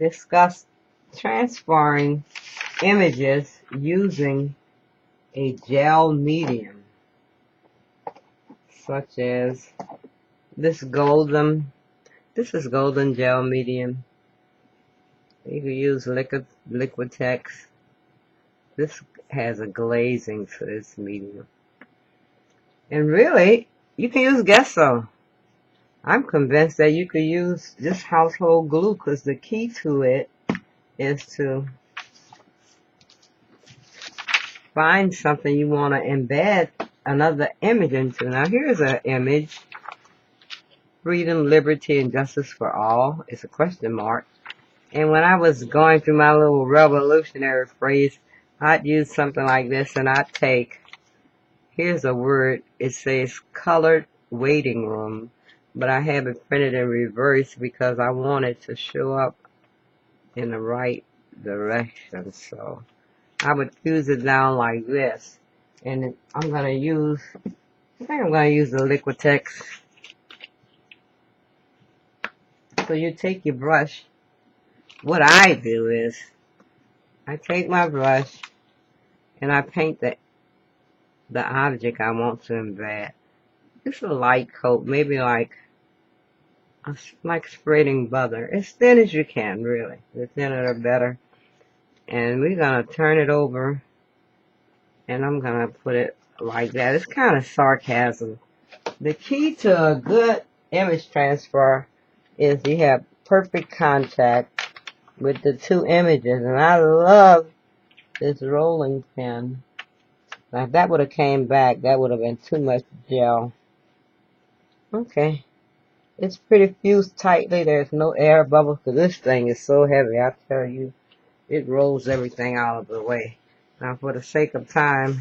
discuss transferring images using a gel medium, such as this golden. This is golden gel medium. You can use liquid text. This has a glazing to this medium. And really, you can use gesso. I'm convinced that you could use just household glue, because the key to it is to find something you want to embed another image into. Now here's an image. Freedom, liberty, and justice for all. It's a question mark. And when I was going through my little revolutionary phrase, I'd use something like this, and I'd take, here's a word, it says colored waiting room, but I have it printed in reverse because I want it to show up in the right direction. So I would fuse it down like this, and I'm going to use, I think I'm going to use the liquid text. So you take your brush. What I do is, I take my brush and I paint the object I want to embed. It's a light coat, maybe like spreading butter, as thin as you can, really. The thinner the better. And we're gonna turn it over, and I'm gonna put it like that. It's kind of sarcasm. The key to a good image transfer is you have perfect contact with the two images, and I love this rolling pin. Now if that would have came back, that would have been too much gel. Okay, it's pretty fused tightly. There's no air bubbles, because this thing is so heavy, I tell you, it rolls everything out of the way. Now for the sake of time,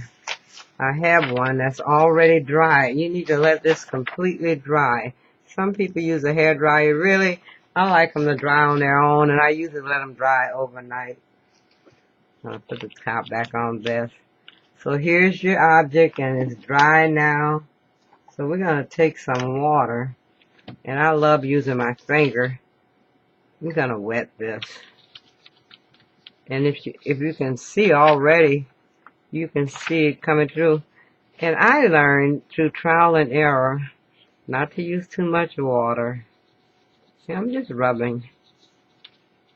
I have one that's already dry. You need to let this completely dry. Some people use a hair dryer. Really, I like them to dry on their own, and I usually let them dry overnight. I'll put the top back on this. So here's your object, and it's dry now. So we're going to take some water, and I love using my finger. I'm going to wet this. And if you can see already, you can see it coming through. And I learned through trial and error not to use too much water. See, I'm just rubbing.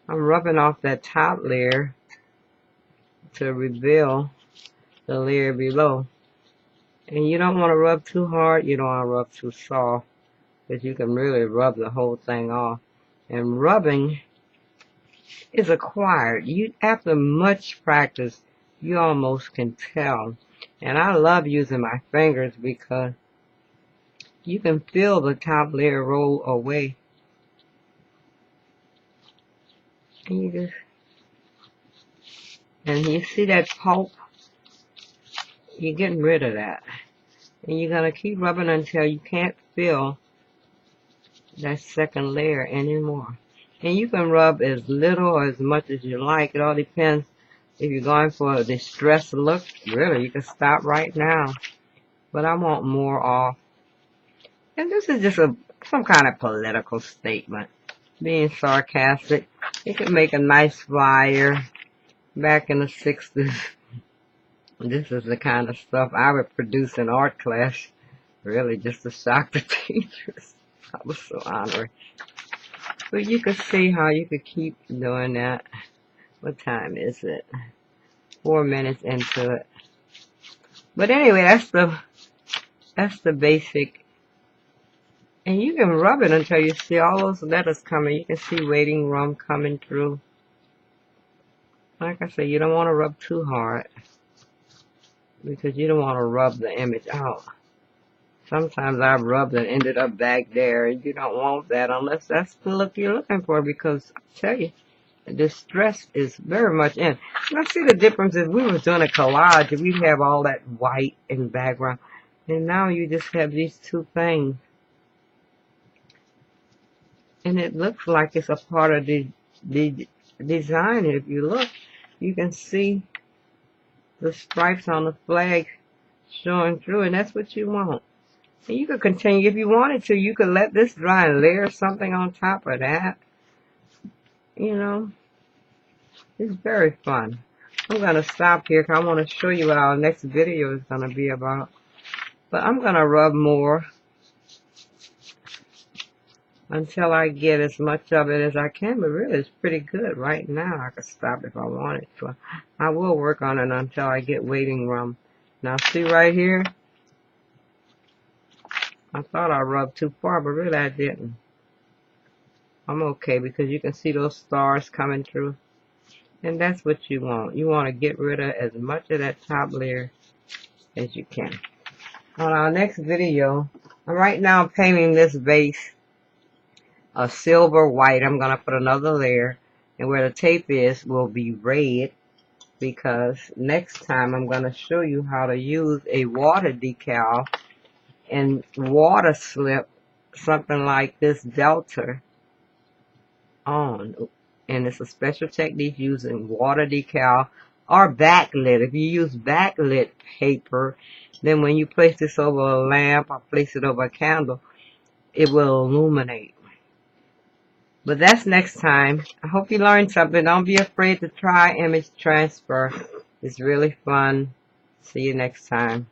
I'm rubbing off that top layer to reveal the layer below. And you don't want to rub too hard, you don't want to rub too soft, because you can really rub the whole thing off. And rubbing is acquired. After much practice, you almost can tell. And I love using my fingers because you can feel the top layer roll away. And you see that pulp? You're getting rid of that. And you're going to keep rubbing until you can't feel that second layer anymore. And you can rub as little or as much as you like. It all depends. If you're going for a distressed look, really, you can stop right now. But I want more off. And this is just some kind of political statement. Being sarcastic. It could make a nice flyer. Back in the 60s, this is the kind of stuff I would produce in art class. Really, just to shock the teachers. I was so honored. But you could see how you could keep doing that. What time is it? 4 minutes into it. But anyway, that's the basic. And you can rub it until you see all those letters coming. You can see waiting room coming through. Like I said, you don't want to rub too hard, because you don't want to rub the image out. Sometimes I've rubbed and ended up back there, and you don't want that unless that's the look you're looking for, because I tell you, the stress is very much in. And I see the difference. If we was doing a collage, we'd have all that white in background, and now you just have these two things. And it looks like it's a part of the design. If you look, you can see the stripes on the flag showing through, and that's what you want. And you could continue if you wanted to. You could let this dry and layer something on top of that. you know, it's very fun. I'm going to stop here because I want to show you what our next video is going to be about. But I'm going to rub more until I get as much of it as I can. But really, it's pretty good right now. I could stop if I wanted to. I will work on it until I get waiting room. Now, see right here? I thought I rubbed too far, but really I didn't. I'm okay because you can see those stars coming through. And that's what you want. You want to get rid of as much of that top layer as you can. On our next video, right now I'm painting this base a silver white. I'm going to put another layer. And where the tape is will be red. Because next time I'm going to show you how to use a water decal and water slip something like this Delta on. And it's a special technique using water decal or backlit. If you use backlit paper, then when you place this over a lamp or place it over a candle, it will illuminate. But that's next time. I hope you learned something. Don't be afraid to try image transfer. It's really fun. See you next time.